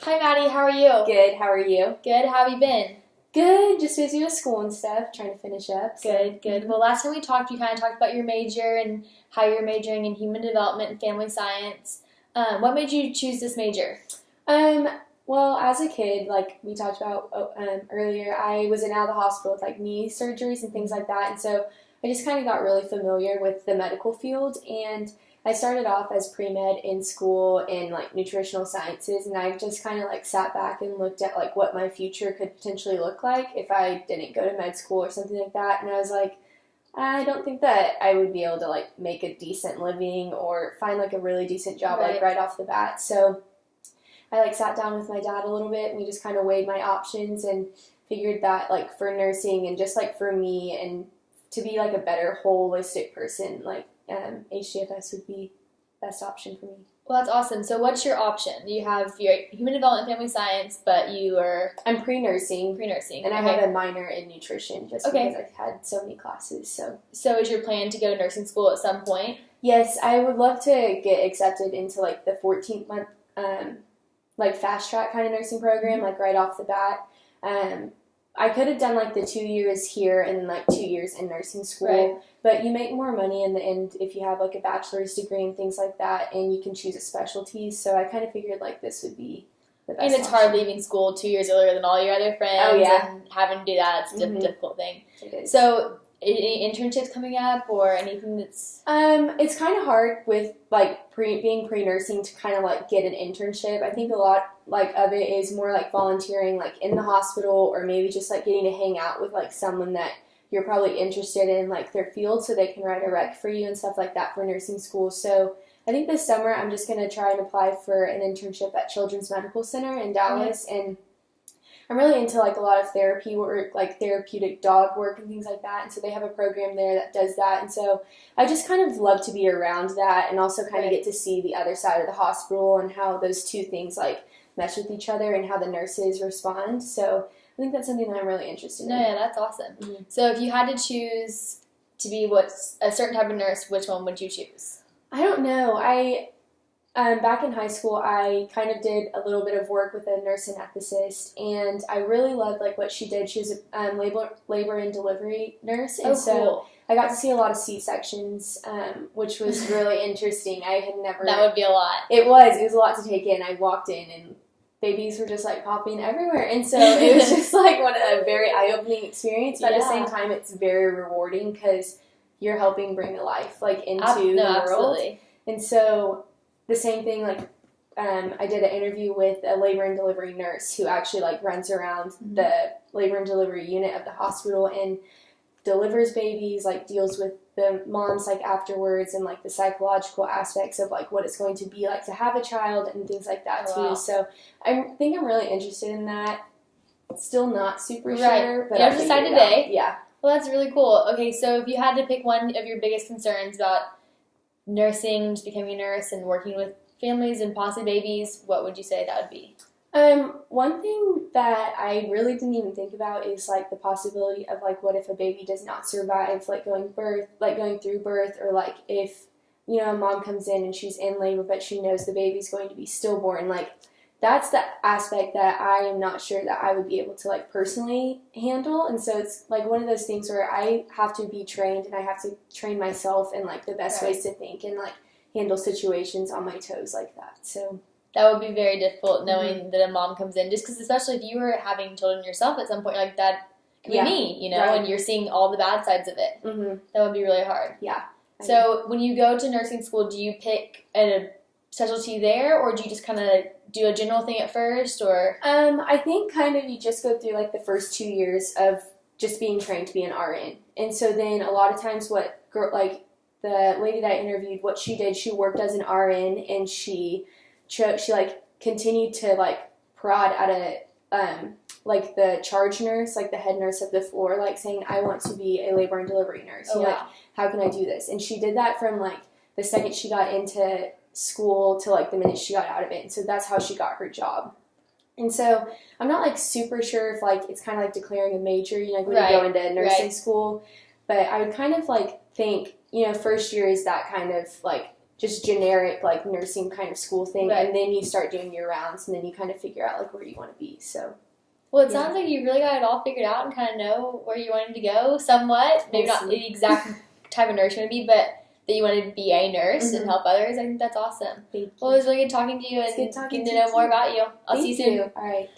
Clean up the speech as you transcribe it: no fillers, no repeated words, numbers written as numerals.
Hi, Maddie. How are you? Good. How are you? Good. How have you been? Good. Just busy with school and stuff, trying to finish up. Good. Well, last time we talked, you kind of talked about your major and how you're majoring in human development and family science. What made you choose this major? Well, as a kid, like we talked about earlier, I was in and out of the hospital with like knee surgeries and things like that, and so I just kind of got really familiar with the medical field, and I started off as pre-med in school in like nutritional sciences, and I just kind of like sat back and looked at like what my future could potentially look like if I didn't go to med school or something like that, and I was like, I don't think that I would be able to like make a decent living or find like a really decent job like right off the bat. So I like sat down with my dad a little bit and we just kind of weighed my options and figured that like for nursing and just like for me and to be like a better holistic person, like HDFS would be the best option for me. Well, that's awesome. So what's your option? You have your human development and family science, but I'm pre-nursing. Pre-nursing. And I have a minor in nutrition just because I've had so many classes. So is your plan to go to nursing school at some point? Yes, I would love to get accepted into like the 14th month like fast track kind of nursing program, like right off the bat. I could have done like the 2 years here and then like 2 years in nursing school, but you make more money in the end if you have like a bachelor's degree and things like that, and you can choose a specialty. So I kind of figured like this would be the best. And it's hard leaving school 2 years earlier than all your other friends and having to do that. It's a difficult thing. It is. So any internships coming up or anything that's... It's kind of hard with like being pre-nursing to kind of like get an internship. I think a lot like of it is more like volunteering like in the hospital or maybe just like getting to hang out with like someone that you're probably interested in like their field so they can write a rec for you and stuff like that for nursing school. So I think this summer I'm just going to try and apply for an internship at Children's Medical Center in Dallas, and I'm really into like a lot of therapy work, like therapeutic dog work and things like that, and so they have a program there that does that, and so I just kind of love to be around that and also kind of get to see the other side of the hospital and how those two things like mesh with each other and how the nurses respond. So I think that's something that I'm really interested in. Yeah, that's awesome. Mm-hmm. So if you had to choose to be a certain type of nurse, which one would you choose? I don't know. Back in high school, I kind of did a little bit of work with a nurse anesthetist, and I really loved like what she did. She was a labor and delivery nurse, and cool. I got to see a lot of C-sections, which was really interesting. I had never... That would be a lot. It was a lot to take in. I walked in, and babies were just like popping everywhere, and so it was just like a very eye-opening experience, but at the same time, it's very rewarding because you're helping bring a life like into the world. Absolutely. And so... The same thing, like, I did an interview with a labor and delivery nurse who actually, like, runs around the labor and delivery unit of the hospital and delivers babies, like, deals with the moms, like, afterwards and, like, the psychological aspects of, like, what it's going to be like to have a child and things like that, too. Wow. So I think I'm really interested in that. Still not super sure, but you have to decide today. Yeah. Well, that's really cool. Okay, so if you had to pick one of your biggest concerns about nursing, just becoming a nurse and working with families and possibly babies, what would you say that would be? One thing that I really didn't even think about is like the possibility of like what if a baby does not survive like going through birth, or like if a mom comes in and she's in labor but she knows the baby's going to be stillborn. Like that's the aspect that I am not sure that I would be able to like personally handle, and so it's like one of those things where I have to be trained and I have to train myself in like the best ways to think and like handle situations on my toes like that. So that would be very difficult knowing that a mom comes in, just because especially if you were having children yourself at some point, like that could be me, and you're seeing all the bad sides of it. That would be really hard. Yeah. So when you go to nursing school, do you pick a specialty there, or do you just kind of do a general thing at first, or? I think kind of you just go through like the first 2 years of just being trained to be an RN, and so then a lot of times the lady that I interviewed, what she did, she worked as an RN, and she like continued to like prod at like the charge nurse, like the head nurse of the floor, like saying, I want to be a labor and delivery nurse. Like, how can I do this? And she did that from like the second she got into school to like the minute she got out of it, and so that's how she got her job. And so I'm not like super sure if like it's kind of like declaring a major, when you go into nursing school, but I would kind of like think first year is that kind of like just generic like nursing kind of school thing, right. and then you start doing your rounds, and then you kind of figure out like where you want to be. So. Well, it sounds like you really got it all figured out and kind of know where you wanted to go somewhat. Maybe not the exact type of nurse you want to be, but that you wanted to be a nurse and help others. I think that's awesome. Thank you. Well, it was really good talking to you and getting to know more about you. I'll see you soon. All right.